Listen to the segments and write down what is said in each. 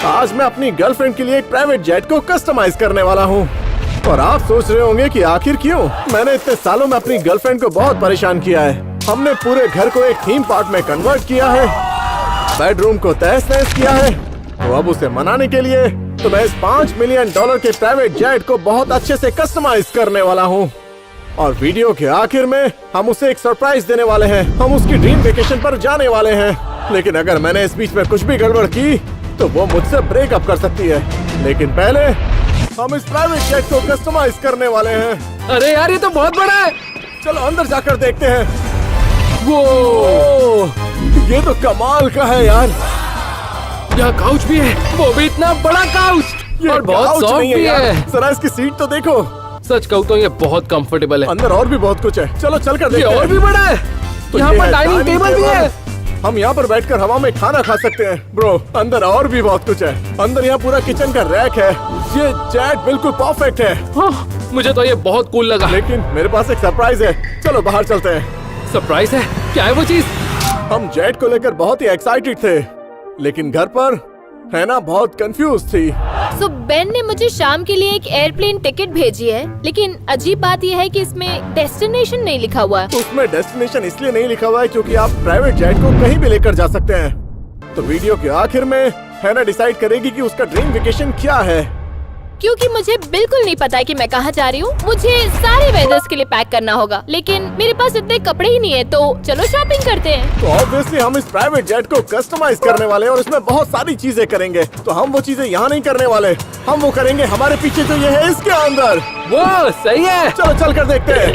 आज मैं अपनी गर्लफ्रेंड के लिए एक प्राइवेट जेट को कस्टमाइज करने वाला हूँ। और आप सोच रहे होंगे कि आखिर क्यों? मैंने इतने सालों में अपनी गर्लफ्रेंड को बहुत परेशान किया है। हमने पूरे घर को एक थीम पार्क में कन्वर्ट किया है, बेडरूम को तहस-नहस किया है। तो अब उसे मनाने के लिए तो मैं इस $5 मिलियन के प्राइवेट जेट को बहुत अच्छे से कस्टमाइज करने वाला हूँ। और वीडियो के आखिर में हम उसे एक सरप्राइज देने वाले हैं। हम उसकी ड्रीम वेकेशन पर जाने वाले हैं। लेकिन अगर मैंने इस बीच में कुछ भी गड़बड़ की तो वो मुझसे ब्रेकअप कर सकती है। लेकिन पहले हम इस प्राइवेट जेट को कस्टमाइज करने वाले हैं। अरे यार, ये तो बहुत बड़ा है। चलो अंदर जाकर देखते हैं। वो ये तो कमाल का है यार। यहाँ काउच भी है, वो भी इतना बड़ा काउच। ये और बहुत काउच सॉफ्ट नहीं भी यार। है। जरा इसकी सीट तो देखो। सच कहूँ तो ये बहुत कंफर्टेबल है। अंदर और भी बहुत कुछ है। चलो चल कर ये देखते हैं। और भी बड़ा है। तो यहाँ ये पर है डाइनिंग टेबल भी है। हम यहाँ पर बैठकर हवा में खाना खा सकते हैं। ब्रो, अंदर और भी बहुत कुछ है। अंदर यहाँ पूरा किचन का रैक है। ये जेट बिल्कुल परफेक्ट है। हाँ, मुझे तो ये बहुत कूल लगा। लेकिन मेरे पास एक सरप्राइज है। चलो बाहर चलते हैं। सरप्राइज है? क्या है वो चीज? हम जेट को लेकर बहुत ही एक्साइटेड थे, लेकिन घर पर हैना बहुत कंफ्यूज थी। सो बेन ने मुझे शाम के लिए एक एयरप्लेन टिकट भेजी है, लेकिन अजीब बात यह है कि इसमें डेस्टिनेशन नहीं लिखा हुआ है। उसमें डेस्टिनेशन इसलिए नहीं लिखा हुआ है क्योंकि आप प्राइवेट जेट को कहीं भी लेकर जा सकते हैं। तो वीडियो के आखिर में हैना डिसाइड करेगी कि उसका ड्रीम वेकेशन क्या है। क्योंकि मुझे बिल्कुल नहीं पता है कि मैं कहाँ जा रही हूँ। मुझे सारे वेदर्स के लिए पैक करना होगा, लेकिन मेरे पास इतने कपड़े ही नहीं है। तो चलो शॉपिंग करते हैं। तो ऑब्वियसली हम इस प्राइवेट जेट को कस्टमाइज करने वाले हैं और इसमें बहुत सारी चीजें करेंगे। तो हम वो चीजें यहाँ नहीं करने वाले, हम वो करेंगे हमारे पीछे जो ये है इसके अंदर। वो सही है। चलो चल कर देखते हैं।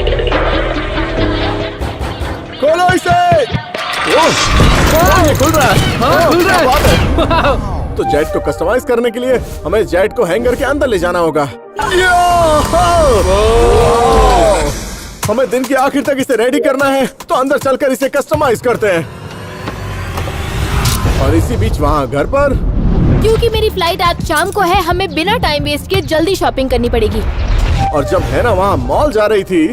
खोलो इसे। ये खुल रहा है। हाँ, खुल रहा है। क्या बात है। तो जेट को कस्टमाइज करने के लिए हमें जेट को हैंगर के अंदर ले जाना होगा। हमें दिन के आखिर तक इसे रेडी करना है, तो अंदर चलकर इसे कस्टमाइज करते हैं। और इसी बीच वहाँ घर पर, क्योंकि मेरी फ्लाइट आज शाम को है, हमें बिना टाइम वेस्ट किए जल्दी शॉपिंग करनी पड़ेगी। और जब है ना वहाँ मॉल जा रही थी,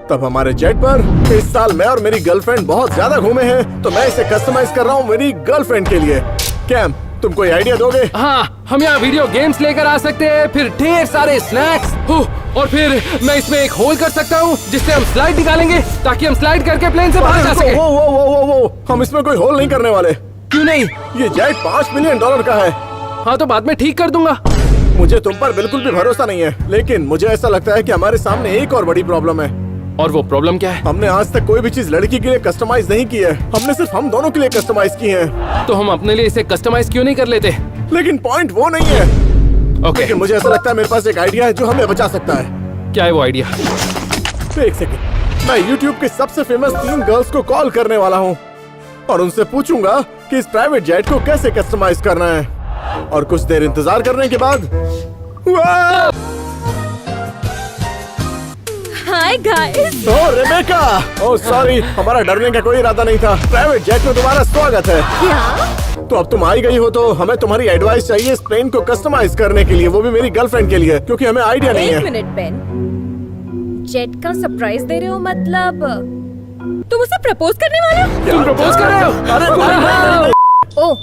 तब हमारे जेट पर इस साल मैं और मेरी गर्लफ्रेंड बहुत ज्यादा घूमे हैं, तो मैं इसे कस्टमाइज कर रहा हूँ मेरी गर्लफ्रेंड के लिए। कैम, तुम कोई आइडिया दोगे? हाँ, हम यहाँ वीडियो गेम्स लेकर आ सकते हैं, फिर ढेर सारे स्नैक्स, और फिर मैं इसमें एक होल कर सकता हूँ जिससे हम स्लाइड निकालेंगे, ताकि हम स्लाइड करके प्लेन से बाहर जा सके। वो, हम इसमें कोई होल नहीं करने वाले। क्यों नहीं? ये जेट $5 मिलियन का है। हाँ, तो बाद में ठीक कर दूंगा। मुझे तुम पर बिल्कुल भी भरोसा नहीं है, लेकिन मुझे ऐसा लगता है कि हमारे सामने एक और बड़ी प्रॉब्लम है। और वो प्रॉब्लम क्या है? हमने आज तक कोई भी चीज लड़की के लिए कस्टमाइज नहीं की है। हमने सिर्फ हम दोनों के लिए कस्टमाइज की है। तो हम अपने लिए इसे कस्टमाइज क्यों नहीं कर लेते? लेकिन पॉइंट वो नहीं है। ओके, लेकिन मुझे ऐसा लगता है मेरे पास एक आइडिया है जो हमें बचा सकता है। क्या है वो आइडिया? एक सेकंड, मैं YouTube के सबसे फेमस 3 गर्ल्स को कॉल करने वाला हूँ और उनसे पूछूंगा कि इस प्राइवेट जेट को कैसे कस्टमाइज करना है। और कुछ देर इंतजार करने के बाद, हाय गाइस। ओह रेबेका, ओह सॉरी, हमारा डरने का कोई इरादा नहीं था। प्राइवेट जेट में तुम्हारा स्वागत है। क्या? तो अब तुम आई गई हो तो हमें तुम्हारी एडवाइस चाहिए इस प्लेन को कस्टमाइज करने के लिए, वो भी मेरी गर्लफ्रेंड के लिए, क्योंकि हमें आइडिया नहीं है। एक मिनट बेन, जेट का सरप्राइज दे रहे हो? मतलब तुम उसे प्रपोज करने वाले हो? तुम प्रपोज कर रहे हो? अरे नहीं। ओह,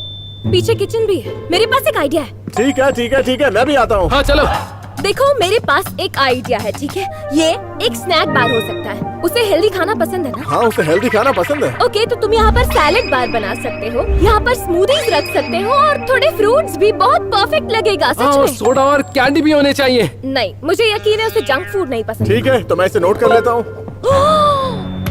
पीछे किचन भी है। मेरे पास एक आइडिया है। ठीक है, मैं भी आता हूँ। हाँ चलो। देखो, मेरे पास एक आइडिया है, ठीक है? ये एक स्नैक बार हो सकता है। उसे हेल्दी खाना पसंद है ना? हाँ, उसे हेल्दी खाना पसंद है। ओके, तो तुम यहाँ पर सैलेड बार बना सकते हो, यहाँ पर स्मूदीज रख सकते हो और थोड़े फ्रूट्स भी। बहुत परफेक्ट लगेगा सच हाँ, में। सोडा और कैंडी भी होने चाहिए। नहीं, मुझे यकीन है उसे जंक फूड नहीं पसंद। ठीक है, तो मैं इसे नोट कर लेता हूँ।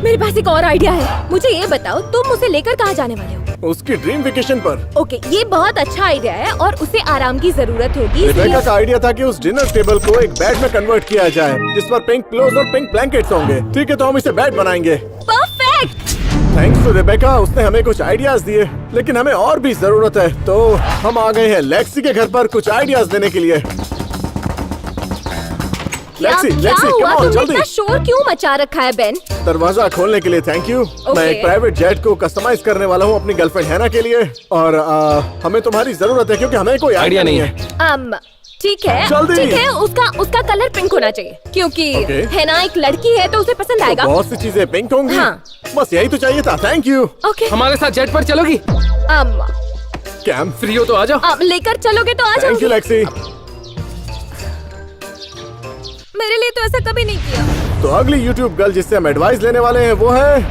मेरे पास एक और आइडिया है। मुझे ये बताओ, तुम उसे लेकर कहाँ जाने वाले हो? उसकी ड्रीम वेकेशन पर। ओके, ये बहुत अच्छा आइडिया है और उसे आराम की जरूरत होगी। रेबेका का आइडिया था कि उस डिनर टेबल को एक बेड में कन्वर्ट किया जाए, जिस पर पिंक पिलोज और पिंक ब्लैंकेट्स होंगे। ठीक है, तो हम इसे बेड बनाएंगे। परफेक्ट। थैंक्स टू रेबेका, उसने हमें कुछ आइडियाज दिए, लेकिन हमें और भी जरूरत है। तो हम आ गए हैं लेक्सी के घर पर कुछ आइडियाज देने के लिए। लेक्सी, क्या हुआ? come on, तुमने जल्दी। इतना शोर क्यों मचा रखा है बेन? दरवाजा खोलने के लिए थैंक यू। मैं एक प्राइवेट जेट को कस्टमाइज करने वाला हूँ अपनी गर्लफ्रेंड हैना के लिए, और हमें तुम्हारी जरूरत है क्योंकि हमें कोई आइडिया नहीं है। ठीक है, जल्दी। ठीक है, उसका कलर पिंक होना चाहिए, क्योंकि हैना एक लड़की है तो उसे पसंद आएगा। तो बहुत सी चीजें पिंक होंगी। हाँ। बस यही तो चाहिए था। Thank you. ओके, हमारे साथ जेट पर चलोगी? कैम, फ्री हो तो आ जाओ। अब लेकर चलोगे तो आ थैंक यू जाओ। लेक्सी। मेरे लिए तो ऐसा कभी नहीं किया। तो अगली यूट्यूब गर्ल जिससे हम एडवाइस लेने वाले हैं वो है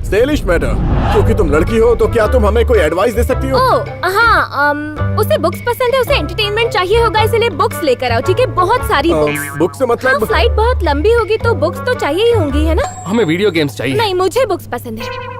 सेलिश मैटर। क्योंकि तुम लड़की हो तो क्या तुम हमें कोई एडवाइस दे सकती हो? ओह हाँ, उसे बुक्स पसंद है, उसे एंटरटेनमेंट चाहिए होगा, इसलिए बुक्स लेकर आओ, ठीक है? बहुत सारी बुक्स। बुक से हाँ, मतलब? फ्लाइट बहुत लंबी होगी तो बुक्स तो चाहिए ही होंगी, है ना? हमें वीडियो गेम्स चाहिए। नहीं, मुझे बुक्स पसंद है।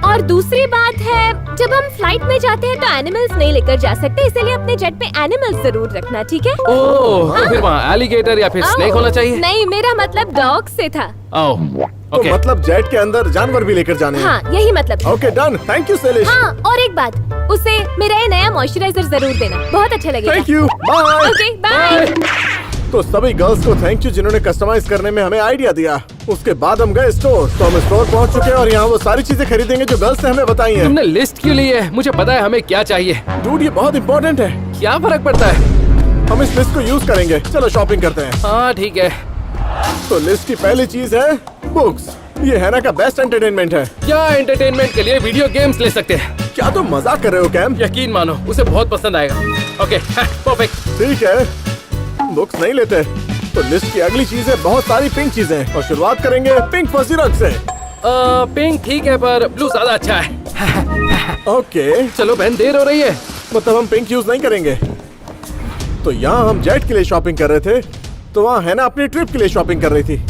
और दूसरी बात है, जब हम फ्लाइट में जाते हैं तो एनिमल्स नहीं लेकर जा सकते, इसलिए अपने जेट पे एनिमल्स जरूर रखना, ठीक है? ओह, तो फिर वहाँ एलिगेटर या फिर स्नेक होना चाहिए। नहीं, मेरा मतलब डॉग से था। ओह, तो ओके। मतलब जेट के अंदर जानवर भी लेकर जाने हैं? हाँ, यही मतलब था। ओके डन, थैंक यू सेलिश। हाँ, और एक बात, उसे मेरा ये नया मॉइस्चराइजर जरूर देना, बहुत अच्छा लगेगा। Thank you, bye. Okay, bye. तो सभी गर्ल्स को थैंक यू जिन्होंने कस्टमाइज करने में हमें आइडिया दिया। उसके बाद हम गए स्टोर। तो हम स्टोर पहुंच चुके हैं और यहाँ वो सारी चीजें खरीदेंगे जो गर्ल्स ने हमें बताई हैं। तुमने लिस्ट क्यों ली है? मुझे पता है हमें क्या चाहिए। डूड ये बहुत इंपॉर्टेंट है, क्या फर्क पड़ता है? हम इस लिस्ट को यूज करेंगे। चलो शॉपिंग करते हैं। हाँ ठीक है। तो लिस्ट की पहली चीज है बुक्स। ये हैना का बेस्ट एंटरटेनमेंट है। क्या एंटरटेनमेंट के लिए वीडियो गेम्स ले सकते हैं? क्या तुम मजाक कर रहे हो कैम? यकीन मानो उसे बहुत पसंद आएगा। Okay perfect. ठीक है, बुक्स नहीं लेते। तो लिस्ट की अगली चीज है बहुत सारी पिंक चीजें और शुरुआत करेंगे पिंक फजी रंग से। पिंक ठीक है पर ब्लू ज्यादा अच्छा है। ओके, चलो बहन देर हो रही है। मतलब हम पिंक यूज नहीं करेंगे। तो यहाँ हम जेट के लिए शॉपिंग कर रहे थे, तो वहाँ हैना अपनी ट्रिप के लिए शॉपिंग कर रही थी।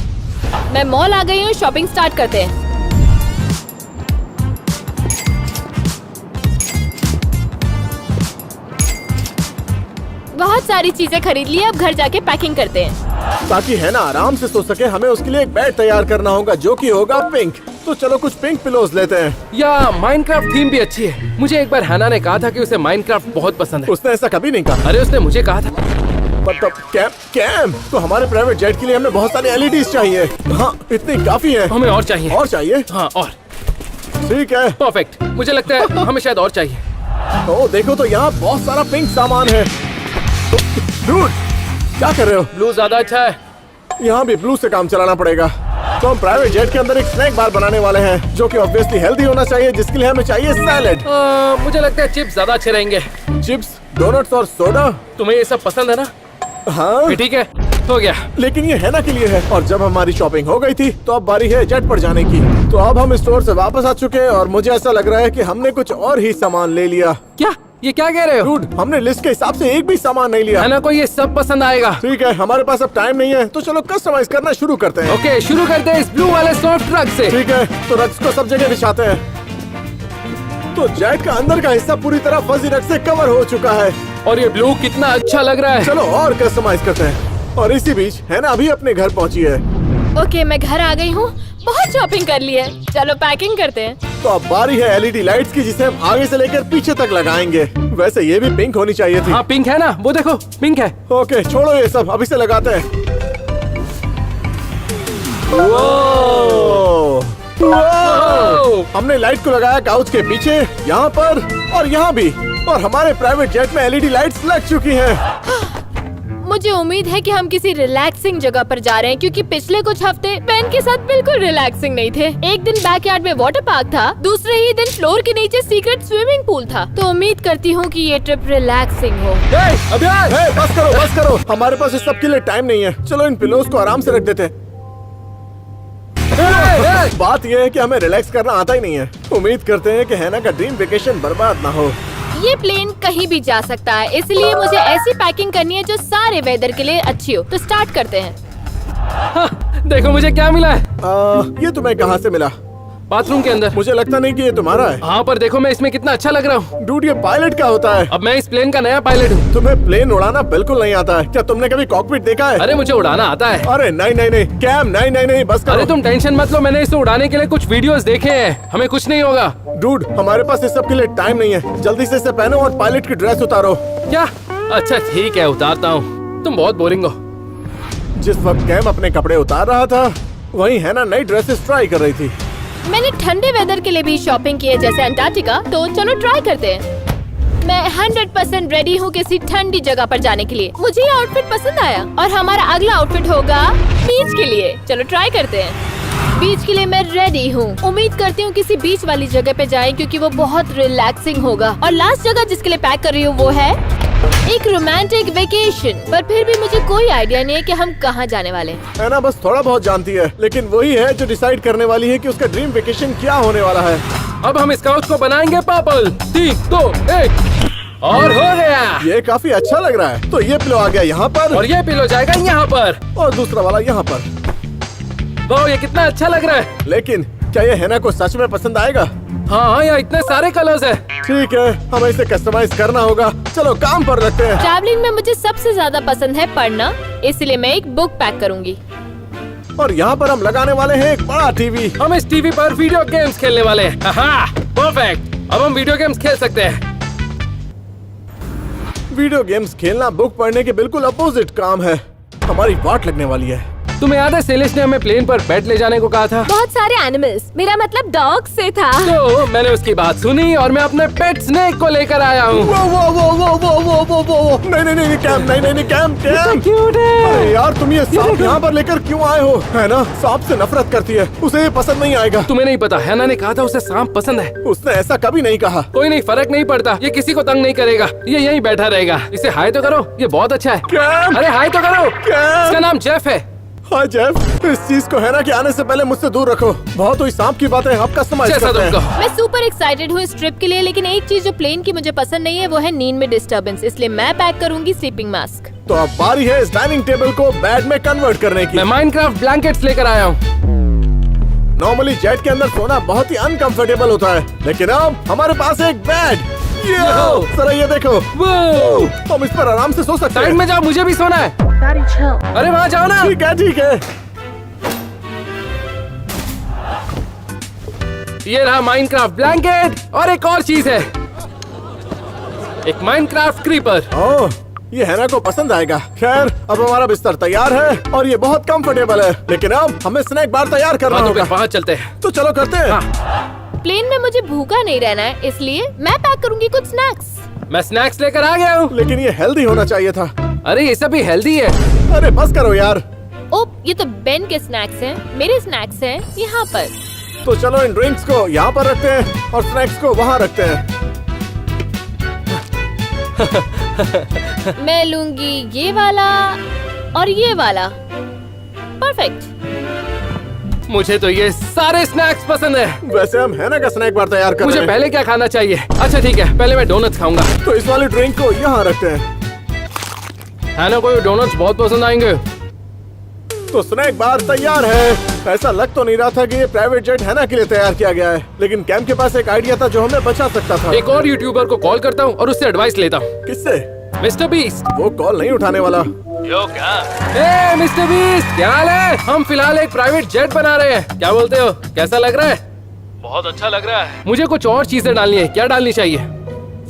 मैं मॉल आ गई हूँ, शॉपिंग स्टार्ट करते हैं। बहुत सारी चीजें खरीद ली, अब घर जाके पैकिंग करते हैं। ताकि हैना आराम से सो सके, हमें उसके लिए एक बेड तैयार करना होगा जो कि होगा पिंक। तो चलो कुछ पिंक पिलोज लेते हैं। या माइनक्राफ्ट थीम भी अच्छी है। मुझे एक बार हैना ने कहा था कि उसे माइनक्राफ्ट बहुत पसंद है। उसने ऐसा कभी नहीं कहा। अरे उसने मुझे कहा था। मतलब कैम, तो हमारे प्राइवेट जेट के लिए हमें बहुत सारी LEDs चाहिए। हाँ, इतनी काफी है। हमें और चाहिए। और चाहिए? हाँ और। ठीक है। परफेक्ट। मुझे लगता है हमें शायद और चाहिए। तो देखो तो यहाँ बहुत सारा पिंक सामान है। डूड, क्या कर रहे हो? ब्लू ज्यादा अच्छा है। यहाँ भी ब्लू से काम चलाना पड़ेगा। तो हम प्राइवेट जेट के अंदर एक स्नैक बार बनाने वाले हैं जो कि ऑब्वियसली हेल्दी होना चाहिए, जिसके लिए हमें चाहिए सैलेड। मुझे लगता है चिप्स ज्यादा अच्छे रहेंगे। चिप्स, डोनट्स और सोडा। तुम्हें ये सब पसंद है ना? हाँ, फिर ठीक है, हो गया। लेकिन ये हैना के लिए है। और जब हमारी शॉपिंग हो गई थी तो अब बारी है जेट पर जाने की। तो अब हम स्टोर से वापस आ चुके हैं और मुझे ऐसा लग रहा है कि हमने कुछ और ही सामान ले लिया। क्या? ये क्या कह रहे हो? डूड, हमने लिस्ट के हिसाब से एक भी सामान नहीं लिया। हैना को ये सब पसंद आएगा। ठीक है, हमारे पास अब टाइम नहीं है, तो चलो कस्टमाइज करना शुरू करते हैं। ओके, शुरू करते हैं इस ब्लू वाले सॉफ्ट ट्रक से। ठीक है, तो रक्स को सब जगह बिछाते हैं। तो जेट का अंदर का हिस्सा पूरी तरह फजी रक्स से कवर हो चुका है। और ये ब्लू कितना अच्छा लग रहा है। चलो और कस्टमाइज करते हैं। और इसी बीच हैना अभी अपने घर पहुंची है। ओके, मैं घर आ गई हूँ, बहुत शॉपिंग कर ली है। चलो पैकिंग करते हैं। तो अब बारी है LED लाइट्स की, जिसे हम आगे से लेकर पीछे तक लगाएंगे। वैसे ये भी पिंक होनी चाहिए थी। हाँ पिंक है ना, वो देखो पिंक है। ओके, छोड़ो ये सब, अभी से लगाते हैं। हमने लाइट को लगाया काउच के पीछे, यहाँ पर और यहाँ भी। और हमारे प्राइवेट जेट में LED लाइट्स लग चुकी हैं। मुझे उम्मीद है कि हम किसी रिलैक्सिंग जगह पर जा रहे हैं, क्योंकि पिछले कुछ हफ्ते पेन के साथ बिल्कुल रिलैक्सिंग नहीं थे। एक दिन बैकयार्ड में वाटर पार्क था, दूसरे ही दिन फ्लोर के नीचे सीक्रेट स्विमिंग पूल था। तो उम्मीद करती हूँ कि ये ट्रिप रिलैक्सिंग हो। बस करो, हमारे पास इस सब के लिए टाइम नहीं है। चलो इन पिलोज को आराम से रख देते हैं। बात यह है कि हमें रिलैक्स करना आता ही नहीं है। उम्मीद करते हैं कि हैना का ड्रीम वेकेशन बर्बाद ना हो। ये प्लेन कहीं भी जा सकता है, इसलिए मुझे ऐसी पैकिंग करनी है जो सारे वेदर के लिए अच्छी हो। तो स्टार्ट करते हैं। देखो मुझे क्या मिला है। ये तुम्हें कहाँ से मिला? बाथरूम के अंदर। मुझे लगता नहीं कि ये तुम्हारा है। हाँ पर देखो मैं इसमें कितना अच्छा लग रहा हूँ। डूड, ये पायलट का होता है। अब मैं इस प्लेन का नया पायलट हूँ। तुम्हें प्लेन उड़ाना बिल्कुल नहीं आता है। क्या तुमने कभी कॉकपिट देखा है? अरे मुझे उड़ाना आता है। अरे नहीं कैम, नहीं बस करो। अरे तुम टेंशन मत लो, मैंने इसे उड़ाने के लिए कुछ वीडियोस देखे हैं। हमें कुछ नहीं होगा। डूड, हमारे पास इस सब के लिए टाइम नहीं है। जल्दी से इसे पहनो और पायलट की ड्रेस उतारो। क्या? अच्छा ठीक है, उतारता हूँ। तुम बहुत बोरिंग हो। जिस वक्त कैम अपने कपड़े उतार रहा था, वहीं हैना नई ड्रेसेस ट्राई कर रही थी। मैंने ठंडे वेदर के लिए भी शॉपिंग की है, जैसे अंटार्कटिका। तो चलो ट्राई करते हैं। मैं 100% रेडी हूँ किसी ठंडी जगह पर जाने के लिए। मुझे ये आउटफिट पसंद आया और हमारा अगला आउटफिट होगा बीच के लिए। चलो ट्राई करते हैं। बीच के लिए मैं रेडी हूँ। उम्मीद करती हूँ किसी बीच वाली जगह पे जाएं क्योंकि वो बहुत रिलैक्सिंग होगा। और लास्ट जगह जिसके लिए पैक कर रही हूँ वो है एक रोमांटिक वेकेशन। पर फिर भी मुझे कोई आइडिया नहीं है कि हम कहाँ जाने वाले हैं। है ना, बस थोड़ा बहुत जानती है, लेकिन वही है जो डिसाइड करने वाली है कि उसका ड्रीम वेकेशन क्या होने वाला है। अब हम स्काउट को बनाएंगे पर्पल। 3, 2, 1 और हो गया। ये काफी अच्छा लग रहा है। तो ये पिलो आ गया यहाँ पर और ये पिलो जाएगा यहाँ पर और दूसरा वाला यहाँ पर। वाह, ये कितना अच्छा लग रहा है। लेकिन क्या ये हैना को सच में पसंद आएगा? हाँ, यहाँ इतने सारे कलर्स है। ठीक है, हमें इसे कस्टमाइज करना होगा। चलो काम पर लगते हैं। ट्रैवलिंग में मुझे सबसे ज्यादा पसंद है पढ़ना, इसलिए मैं एक बुक पैक करूंगी। और यहाँ पर हम लगाने वाले हैं एक बड़ा टीवी। हम इस टीवी पर वीडियो गेम्स खेलने वाले हैं। परफेक्ट। अब हम वीडियो गेम्स खेल सकते हैं। वीडियो गेम्स खेलना बुक पढ़ने के बिल्कुल अपोजिट काम है। हमारी वाट लगने वाली है। तुम्हें याद है सेलिस ने हमें प्लेन पर पेट ले जाने को कहा था? बहुत सारे एनिमल्स, मेरा मतलब डॉग से था। तो मैंने उसकी बात सुनी और मैं अपने पेट स्नेक को लेकर आया हूँ। वो नहीं कैम, नहीं कैम। क्यूट है। अरे यार, तुम ये सांप देखो। यहाँ पर लेकर क्यों आए हो? है ना, सांप से नफरत करती है, उसे ये पसंद नहीं आएगा। तुम्हें नहीं पता, हैना ने कहा था उसे सांप पसंद है। उसने ऐसा कभी नहीं कहा। कोई नहीं, फर्क नहीं पड़ता। ये किसी को तंग नहीं करेगा, ये यहीं बैठा रहेगा। इसे हाय तो करो, ये बहुत अच्छा है। कैम, अरे हाय तो करो। कैम। इसका नाम जेफ है। हाँ जेफ, इस चीज को हैना के आने से पहले मुझसे दूर रखो। बहुत हुई सांप की बातें, अब कस्टमाइज जैसा करते तुम हैं। कहो। मैं सुपर एक्साइटेड हूँ इस ट्रिप के लिए, लेकिन एक चीज जो प्लेन की मुझे पसंद नहीं है वो है नींद में डिस्टर्बेंस, इसलिए मैं पैक करूंगी स्लीपिंग मास्क। तो अब बारी है इस डाइनिंग टेबल को बेड में कन्वर्ट करने की। मैं माइनक्राफ्ट ब्लैंकेट्स लेकर आया हूँ। नॉर्मली जेट के अंदर सोना बहुत ही अनकंफर्टेबल होता है, लेकिन अब हमारे पास एक बेड। जरा ये देखो, वो हम इस पर आराम से सो सकते साइड हैं। में जाओ, मुझे भी सोना है। अरे वहाँ जाओ ना। ठीक है, ठीक है। ये रहा माइनक्राफ्ट ब्लैंकेट और एक और चीज है, एक माइनक्राफ्ट क्रीपर। ओह, ये हैना को पसंद आएगा। खैर, अब हमारा बिस्तर तैयार है और ये बहुत कंफर्टेबल है, लेकिन अब हमें स्नैक बार तैयार करना हाँ, तो होगा। फिर वहाँ चलते हैं। तो चलो करते हैं। हाँ। प्लेन में मुझे भूखा नहीं रहना है, इसलिए मैं पैक करूंगी कुछ स्नैक्स। मैं स्नैक्स लेकर आ गया हूँ। लेकिन ये हेल्दी होना चाहिए था। अरे ये सब भी हेल्दी है। अरे बस करो यार। ओह, ये तो बेन के स्नैक्स हैं, मेरे स्नैक्स हैं यहाँ पर। तो चलो इन ड्रिंक्स को यहाँ पर रखते हैं और स्नैक्स को वहाँ रखते हैं। मैं लूंगी ये वाला और ये वाला। परफेक्ट। मुझे तो ये सारे स्नैक्स पसंद है। वैसे हम हैना का स्नैक बार तैयार कर मुझे रहे हैं। पहले क्या खाना चाहिए? अच्छा ठीक है, पहले मैं डोनट्स खाऊंगा। तो इस वाली ड्रिंक को यहाँ रखते हैं। हैना को ये डोनट्स बहुत पसंद आएंगे। तो स्नैक बार तैयार है। ऐसा लग तो नहीं रहा था कि ये प्राइवेट जेट हैना के लिए तैयार किया गया है, लेकिन कैम के पास एक आइडिया था जो हमें बचा सकता था। एक और यूट्यूबर को कॉल करता हूँ और उससे एडवाइस लेता हूँ। किससे? Mister beast. वो कॉल नहीं उठाने वाला। ए मिस्टर बीस्ट, क्या हाल है? हम फिलहाल एक प्राइवेट जेट बना रहे हैं, क्या बोलते हो? कैसा लग रहा है? बहुत अच्छा लग रहा है। मुझे कुछ और चीजें डालनी है, क्या डालनी चाहिए?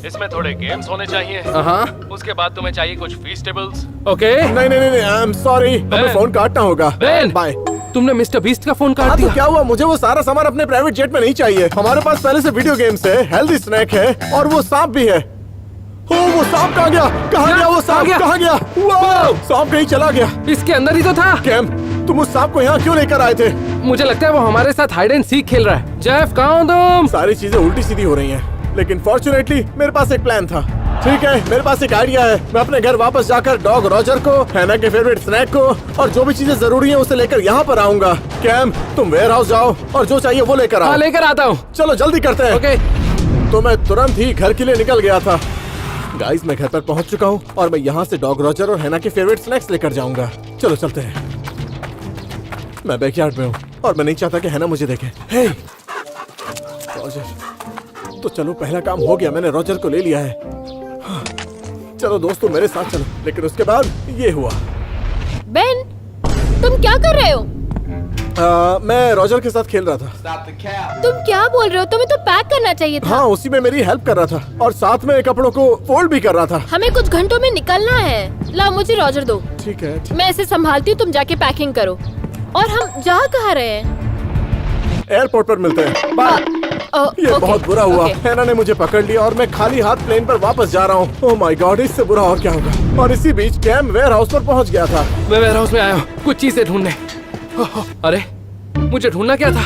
इसमें थोड़े गेम्स होने चाहिए। हाँ। उसके बाद तुम्हें चाहिए कुछ फीस्टेबल्स। ओके। नहीं, आई एम सॉरी, हमें Ben! फोन काटना होगा। Ben! बाय। तुमने मिस्टर बीस्ट का फोन काट हाँ तो दिया। क्या हुआ? मुझे वो सारा सामान अपने प्राइवेट जेट में नहीं चाहिए। हमारे पास पहले से वीडियो गेम्स है, हेल्दी स्नैक है और वो सांप भी है। हो, वो सांप कहाँ गया? कहाँ गया वो सांप? कहाँ गया? वाह, सांप कहीं चला गया। इसके अंदर ही तो था। कैम, तुम उस सांप को यहाँ क्यों लेकर आए थे? मुझे लगता है वो हमारे साथ हाइड एंड सीक खेल रहा है। जेफ कहाँ हो तुम? सारी चीजें उल्टी सीधी हो रही हैं, लेकिन फॉर्चुनेटली मेरे पास एक प्लान था। ठीक है, मेरे पास एक आइडिया है। मैं अपने घर वापस जाकर डॉग रॉजर को, हैना के फेवरेट स्नैक को और जो भी चीजें जरूरी हैं उसे लेकर यहाँ पर आऊंगा। कैम, तुम वेयर हाउस जाओ और जो चाहिए वो लेकर हाँ, आओ। लेकर आता हूँ। चलो जल्दी करते हैं। ओके। तो मैं तुरंत ही घर के लिए निकल गया था। गाइस, मैं घर पर पहुंच चुका हूँ और मैं यहाँ से डॉग रॉजर और हैना के फेवरेट स्नैक्स लेकर जाऊंगा। चलो चलते हैं। मैं बैकयार्ड में हूँ और मैं नहीं चाहता कि हैना मुझे देखे। हे रॉजर, तो चलो पहला काम हो गया, मैंने रॉजर को ले लिया है। हाँ, चलो दोस्तों मेरे साथ चलो। लेकिन उसके बाद ये हुआ। बेन, तुम क्या कर रहे हो? मैं रॉजर के साथ खेल रहा था। तुम क्या बोल रहे हो? तुम्हें तो पैक करना चाहिए था। हाँ, उसी में मेरी हेल्प कर रहा था और साथ में कपड़ों को फोल्ड भी कर रहा था। हमें कुछ घंटों में निकलना है। ला, मुझे रॉजर दो। ठीक है, मैं इसे संभालती हूँ, तुम जाके पैकिंग करो। और हम जा कहाँ रहे हैं? एयरपोर्ट पर मिलते हैं। बाय। ये ओके, बहुत बुरा हुआ। ओके। हैना ने मुझे पकड़ लिया और मैं खाली हाथ प्लेन पर वापस जा रहा हूँ। ओह माय गॉड, इससे बुरा और क्या होगा। और इसी बीच कैम वेयर हाउस पर पहुँच गया था। मैं वेयर हाउस में आया हूँ कुछ चीजें ढूंढने। अरे मुझे ढूंढना क्या था?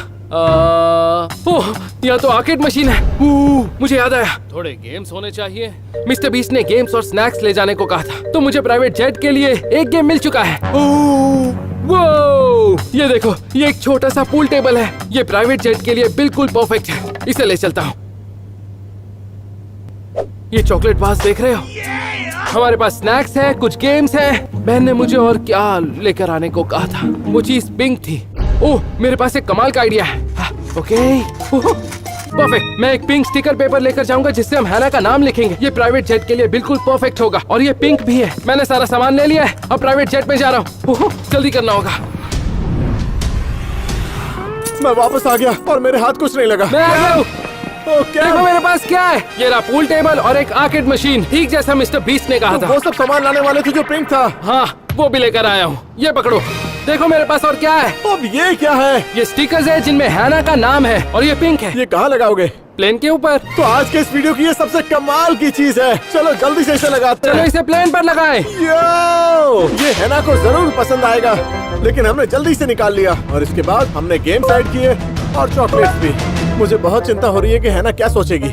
ओह, यह तो आर्केड मशीन है। मुझे याद आया, थोड़े गेम्स होने चाहिए। मिस्टर बीस्ट ने गेम्स और स्नैक्स ले जाने को कहा था, तो मुझे प्राइवेट जेट के लिए एक गेम मिल चुका है। वो ये देखो, ये एक छोटा सा पूल टेबल है। ये प्राइवेट जेट के लिए बिल्कुल परफेक्ट है। इसे ले चलता हूँ। ये चॉकलेट बार्स देख रहे हो? हमारे पास स्नैक्स है, कुछ गेम्स हैं। बहन ने मुझे और क्या लेकर आने को कहा था? वो चीज पिंक थी। ओह, मेरे पास एक कमाल का आइडिया है। Okay, perfect. मैं एक पिंक स्टिकर पेपर लेकर जाऊंगा जिससे हम हैना का नाम लिखेंगे। ये प्राइवेट जेट के लिए बिल्कुल परफेक्ट होगा और ये पिंक भी है। मैंने सारा सामान ले लिया है, अब प्राइवेट जेट में जा रहा हूँ। जल्दी करना होगा। मैं वापस आ गया और मेरे हाथ कुछ नहीं लगा। मैं आ गया हूँ। ओके, देखो मेरे पास क्या है। ये रहा पूल टेबल और एक आर्केड मशीन, ठीक जैसा मिस्टर बीस्ट ने कहा था। वो सब सामान लाने वाले थे जो पिंक था। हाँ, वो भी लेकर आया हूँ। ये पकड़ो, देखो मेरे पास और क्या है। अब ये क्या है? ये स्टिकर्स है जिनमें हैना का नाम है और ये पिंक है। ये कहाँ लगाओगे? प्लेन के ऊपर। तो आज के इस वीडियो की ये सबसे कमाल की चीज है। चलो जल्दी से इसे लगाते चलो हैं। इसे प्लेन पर लगाएं। यो! ये हैना को जरूर पसंद आएगा, लेकिन हमने जल्दी से निकाल लिया और इसके बाद हमने गेम साइड किए और चॉकलेट्स भी। मुझे बहुत चिंता हो रही है कि हैना क्या सोचेगी।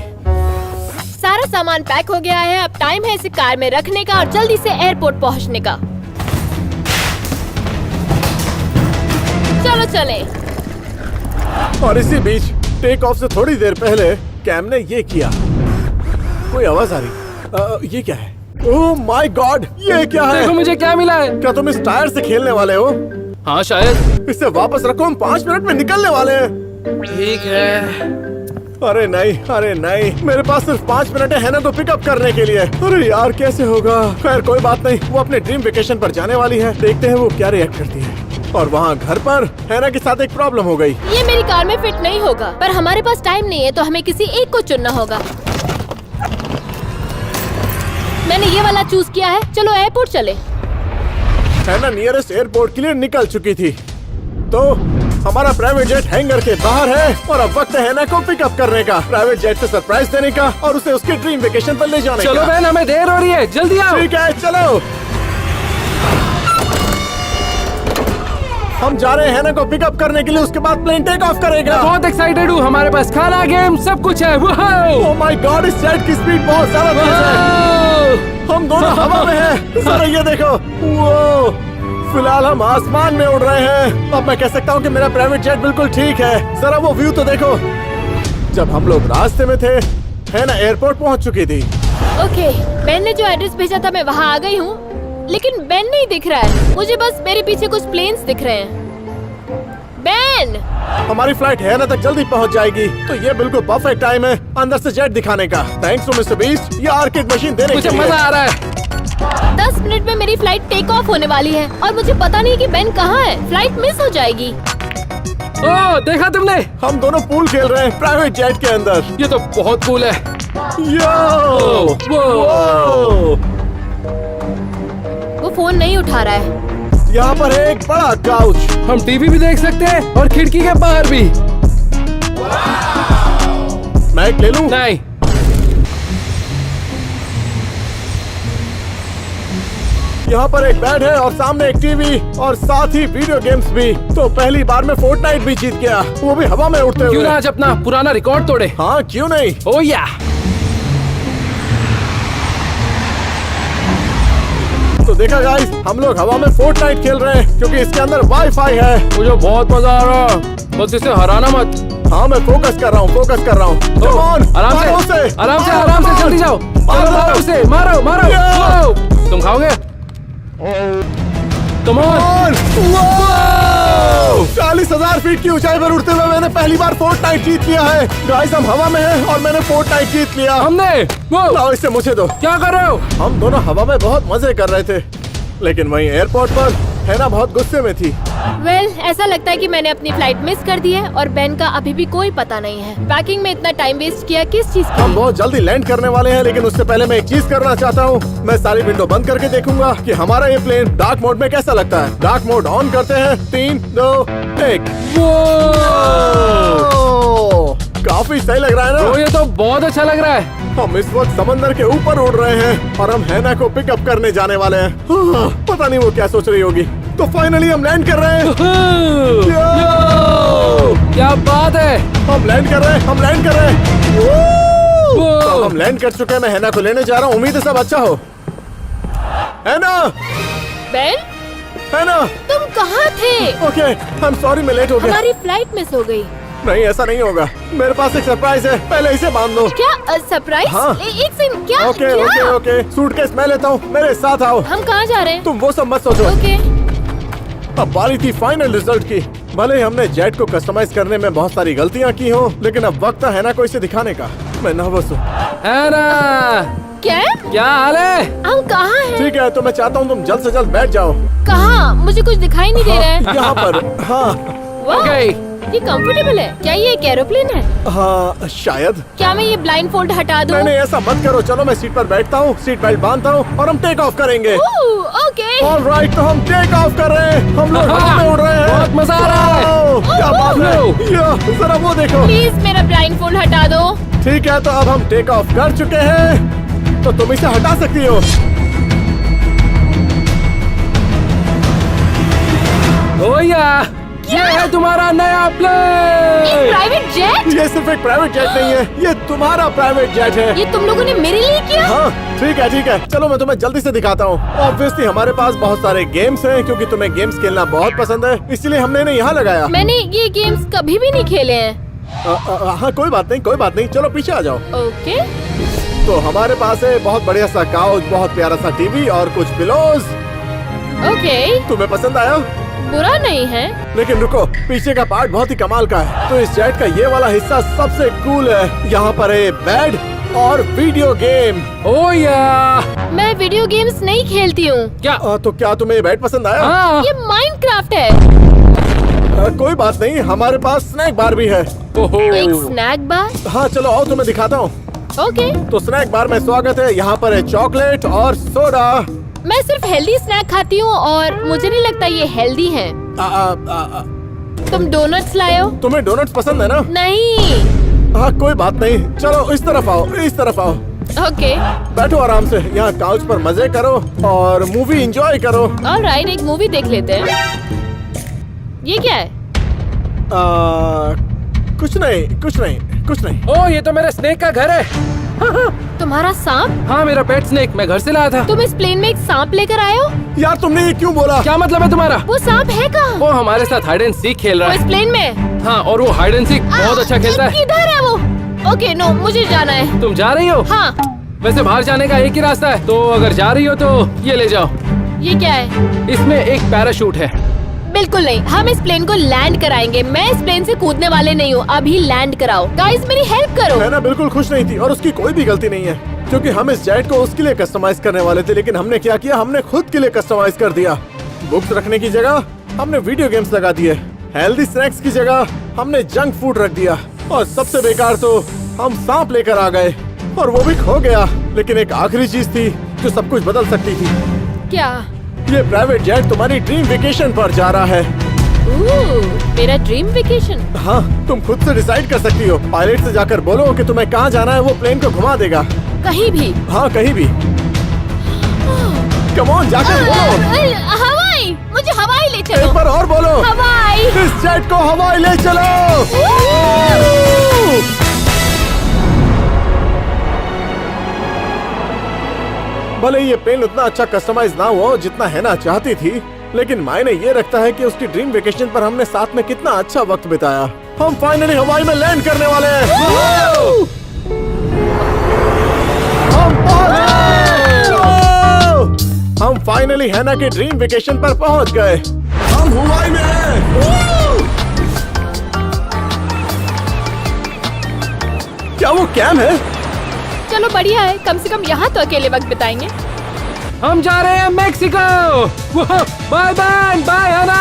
सारा सामान पैक हो गया है। अब टाइम है इसे कार में रखने का और जल्दी से एयरपोर्ट पहुंचने का। चलो चले। और इसी बीच टेक ऑफ से थोड़ी देर पहले कैम ने ये किया। कोई आवाज आ रही। ये क्या है? ओह माय गॉड, ये क्या है? देखो मुझे क्या मिला है। क्या तुम इस टायर से खेलने वाले हो? हाँ शायद। इसे वापस रखो, हम 5 मिनट में निकलने वाले हैं। ठीक है। अरे नहीं, अरे नहीं, मेरे पास सिर्फ 5 मिनट है हैना को पिकअप करने के लिए। अरे यार कैसे होगा? खैर कोई बात नहीं, वो अपने ड्रीम वेकेशन पर जाने वाली है। देखते हैं वो क्या रिएक्ट करती है। और वहाँ घर पर हैना के साथ एक प्रॉब्लम हो गई। ये मेरी कार में फिट नहीं होगा, पर हमारे पास टाइम नहीं है तो हमें किसी एक को चुनना होगा। मैंने ये वाला चूज किया है। चलो एयरपोर्ट चले। हैना नियरेस्ट एयरपोर्ट के लिए निकल चुकी थी, तो हमारा प्राइवेट जेट हैंगर के बाहर है और अब वक्त है हैना को पिकअप करने का, प्राइवेट जेट से सरप्राइज देने का और उसे उसके ड्रीम वेकेशन पर ले जाने का। चलो बहन, हमें देर हो रही है, जल्दी आओ। ठीक है चलो। हम जा रहे हैं हैना को पिकअप करने के लिए, उसके बाद प्लेन टेक ऑफ करेगा। मैं बहुत एक्साइटेड हूँ। हमारे पास खाना, गेम, सब कुछ है। ओह माय गॉड, इस जेट की स्पीड बहुत ज्यादा तेज है। हम दोनों हवा में हैं। जरा ये देखो, वो फिलहाल हम आसमान में उड़ रहे हैं। अब मैं कह सकता हूँ कि मेरा प्राइवेट जेट बिल्कुल ठीक है। जरा वो व्यू तो देखो। जब हम लोग रास्ते में थे, हैना एयरपोर्ट पहुँच चुकी थी। ओके, बेन ने जो एड्रेस भेजा था मैं वहाँ आ गई हूँ, लेकिन बेन नहीं दिख रहा है। मुझे बस मेरे पीछे कुछ प्लेन्स दिख रहे हैं। बेन! हमारी फ्लाइट हैना तक जल्दी पहुंच जाएगी, तो ये बिल्कुल परफेक्ट टाइम है अंदर से जेट दिखाने का। थैंक्स टू मिस्टर बीस्ट, ये आर्केड मशीन देने मुझे के लिए। मजा आ रहा है। 10 मिनट में मेरी फ्लाइट टेक ऑफ होने वाली है और मुझे पता नहीं कि बेन कहाँ है। फ्लाइट मिस हो जाएगी। ओह, देखा तुमने? हम दोनों पूल खेल रहे हैं प्राइवेट जेट के अंदर। ये तो बहुत कूल है। यो! वो वो फोन नहीं उठा रहा है। यहाँ पर है एक बड़ा काउच। हम टीवी भी देख सकते हैं और खिड़की के बाहर भी। मैं एक ले लूं? नहीं। यहाँ पर एक बेड है और सामने एक टीवी और साथ ही वीडियो गेम्स भी। तो पहली बार में फोर्टनाइट भी जीत गया, वो भी हवा में उड़ते क्यों हुए। ना आज अपना पुराना रिकॉर्ड तोड़े। हाँ क्यों नहीं। ओह या। तो देखा गाइस, हम लोग हवा में फोर्टनाइट खेल रहे हैं क्योंकि इसके अंदर वाईफाई है। मुझे बहुत मजा आ रहा है, बस इसे हराना मत। हाँ मैं फोकस कर रहा हूँ, फोकस कर रहा हूँ। Come on, आराम मारो से, उसे। आराम से, मारो, आराम से, मारो। जल्दी जाओ। मारो। चलो, मारो उसे, मारो, मारो। Yeah. Wow, तुम खाओगे? Come on. 40,000 फीट की ऊंचाई पर उड़ते हुए मैंने पहली बार फोर्टनाइट जीत लिया है। गाइस हम हवा में हैं और मैंने फोर्टनाइट जीत लिया। हमने वो लाओ इसे मुझे दो। क्या कर रहे हो? हम दोनों हवा में बहुत मजे कर रहे थे, लेकिन वहीं एयरपोर्ट पर हैना बहुत गुस्से में थी। वेल, ऐसा लगता है कि मैंने अपनी फ्लाइट मिस कर दी है और बेन का अभी भी कोई पता नहीं है। पैकिंग में इतना टाइम वेस्ट किया किस चीज के हम लिए? बहुत जल्दी लैंड करने वाले हैं, लेकिन उससे पहले मैं एक चीज करना चाहता हूँ। मैं सारी विंडो बंद करके देखूंगा कि हमारा ये प्लेन डार्क मोड में कैसा लगता है। डार्क मोड ऑन करते हैं। 3, 2, 1। काफी सही लग रहा है ना? तो ये तो बहुत अच्छा लग रहा है। हम इस वक्त समंदर के ऊपर उड़ रहे हैं और हम हैना को पिकअप करने जाने वाले हैं। पता नहीं वो क्या सोच रही होगी। तो फाइनली हम लैंड कर रहे हैं। क्या बात है। हम लैंड कर रहे हैं, हम लैंड कर रहे हैं। तो हम लैंड कर चुके हैं। मैं हैना को लेने जा रहा हूँ। उम्मीद है सब अच्छा हो। हैना, बेन, हैना। तुम कहाँ थे? ओके, आई एम सॉरी, मैं लेट हो गया। हमारी फ्लाइट मिस हो गई। नहीं, ऐसा नहीं होगा। मेरे पास एक सरप्राइज है, पहले इसे बांध दो। क्या सरप्राइज? हाँ। एक सेकंड, क्या? ओके क्या? ओके ओके, सूटकेस मैं लेता हूँ, मेरे साथ आओ। हम कहाँ जा रहे हैं? तुम वो सब मत सोचो। ओके। अब बारी थी फाइनल रिजल्ट की। भले ही हमने जेट को कस्टमाइज करने में बहुत सारी गलतियाँ की हो, लेकिन अब वक्त है हैना को इसे दिखाने का। मैं नर्वस हूँ। हैना, क्या? क्या हाल है? हम कहाँ हैं? ठीक है, तो मैं चाहता हूँ तुम जल्द से जल्द बैठ जाओ। कहाँ? मुझे कुछ दिखाई नहीं दे रहा है। यहाँ पर। हाँ वाह, ओके। ये कंफर्टेबल है। क्या ये एक एरोप्लेन है? हाँ, शायद। क्या मैं ये ब्लाइंड फोल्ड हटा दूँ? नहीं, ऐसा मत करो। चलो मैं सीट पर बैठता हूँ, सीट बेल्ट बांधता हूँ और हम टेक ऑफ करेंगे। ओके। ऑलराइट, तो हम टेक ऑफ कर रहे हैं। हम लोग हवा में उड़ रहे हैं। बहुत मजा आ रहा है। वाओ, क्या बात है। ये, जरा वो देखो। प्लीज मेरा ब्लाइंड फोल्ड हटा दो। ठीक है, तो अब हम टेक ऑफ कर चुके हैं, तो तुम इसे हटा सकती हो। ओ या, ये है तुम्हारा नया प्लेन। Private jet? ये सिर्फ एक प्राइवेट जेट नहीं है, ये तुम्हारा प्राइवेट जेट है। ये तुम लोगों ने मेरे लिए किया? हाँ, ठीक है ठीक है। चलो मैं तुम्हें जल्दी से दिखाता हूँ। ऑब्वियसली हमारे पास बहुत सारे गेम्स हैं, क्योंकि तुम्हें गेम्स खेलना बहुत पसंद है, इसलिए हमने इन्हें यहाँ लगाया। मैंने ये गेम्स कभी भी नहीं खेले हैं। हाँ, कोई बात नहीं, कोई बात नहीं। चलो पीछे आ जाओ। ओके। तो हमारे पास है बहुत बढ़िया सा काउच, बहुत प्यारा सा टीवी और कुछ पिलोज। ओके, तुम्हें पसंद आया? बुरा नहीं है। लेकिन रुको, पीछे का पार्ट बहुत ही कमाल का है। तो इस जेट का ये वाला हिस्सा सबसे कूल है। यहाँ पर है बेड और वीडियो गेम। ओ या, मैं वीडियो गेम्स नहीं खेलती हूँ। क्या? तो क्या तुम्हें ये बेड पसंद आया? हाँ। ये माइनक्राफ्ट है। कोई बात नहीं, हमारे पास स्नैक बार भी है। ओहो। एक स्नैक बार? हाँ चलो आओ, तुम्हें दिखाता हूँ। ओके। तो स्नैक बार में स्वागत है। यहाँ पर है चॉकलेट और सोडा। मैं सिर्फ हेल्दी स्नैक खाती हूँ और मुझे नहीं लगता ये हेल्दी है। तुम डोनट्स लाए हो? तुम्हें डोनट्स पसंद है ना? नहीं। हाँ कोई बात नहीं, चलो इस तरफ आओ, इस तरफ आओ। ओके। बैठो आराम से, यहाँ काउच पर मजे करो और मूवी एंजॉय करो। ऑलराइट, एक मूवी देख लेते हैं। ये क्या है? कुछ नहीं, कुछ नहीं, कुछ नहीं। ओ, ये तो मेरे स्नेक का घर है। तुम्हारा सांप? हाँ, मेरा पेट स्नेक, मैं घर से लाया था। तुम इस प्लेन में एक सांप लेकर आए हो? यार तुमने ये क्यों बोला? क्या मतलब है तुम्हारा? वो सांप है कहाँ? वो हमारे साथ हाइड एंड सीक खेल वो रहा इस है। प्लेन में? हाँ, और वो हाइड एंड सीक बहुत अच्छा खेलता है। किधर है वो? ओके, नो, मुझे जाना है। तुम जा रही हो? हाँ। वैसे बाहर जाने का एक ही रास्ता है, तो अगर जा रही हो तो ये ले जाओ। ये क्या है? इसमें एक पैराशूट है। बिल्कुल नहीं, हम इस प्लेन को लैंड कराएंगे। मैं इस प्लेन से कूदने वाले नहीं हूँ। अभी लैंड कराओ। गाइस मेरी हेल्प करो। हैना बिल्कुल खुश नहीं थी और उसकी कोई भी गलती नहीं है, क्योंकि हम इस जेट को उसके लिए कस्टमाइज करने वाले थे, लेकिन हमने क्या किया, हमने खुद के लिए कस्टमाइज कर दिया। बुक्स रखने की जगह हमने वीडियो गेम्स लगा दिए, हेल्दी स्नैक्स की जगह हमने जंक फूड रख दिया, और सबसे बेकार तो हम सांप लेकर आ गए और वो भी खो गया। लेकिन एक आखिरी चीज थी जो सब कुछ बदल सकती थी। क्या? ये प्राइवेट जेट तुम्हारी ड्रीम वेकेशन पर जा रहा है। मेरा ड्रीम वेकेशन? हाँ, तुम खुद से डिसाइड कर सकती हो। पायलट से जाकर बोलो कि तुम्हें कहाँ जाना है, वो प्लेन को घुमा देगा। कहीं भी? हाँ, कहीं भी। कम ऑन, जाकर बोलो। हवाई, मुझे हवाई ले चलो। एक बार और बोलो। हवाई। इस जेट को हवाई ले चलो। भले ये प्लेन उतना अच्छा कस्टमाइज ना हुआ जितना हैना चाहती थी, लेकिन मायने ये रखता है कि उसकी ड्रीम वेकेशन पर हमने साथ में कितना अच्छा वक्त बिताया। हम फाइनली हवाई में लैंड करने वाले हैं। हम पहुंच गए। हम फाइनली हैना के ड्रीम वेकेशन पर पहुंच गए। हम हवाई में हैं। क्या वो कैम है? चलो बढ़िया है, कम से कम यहाँ तो अकेले वक्त बिताएंगे। हम जा रहे हैं मेक्सिको। बाय बाय, बाय हैना।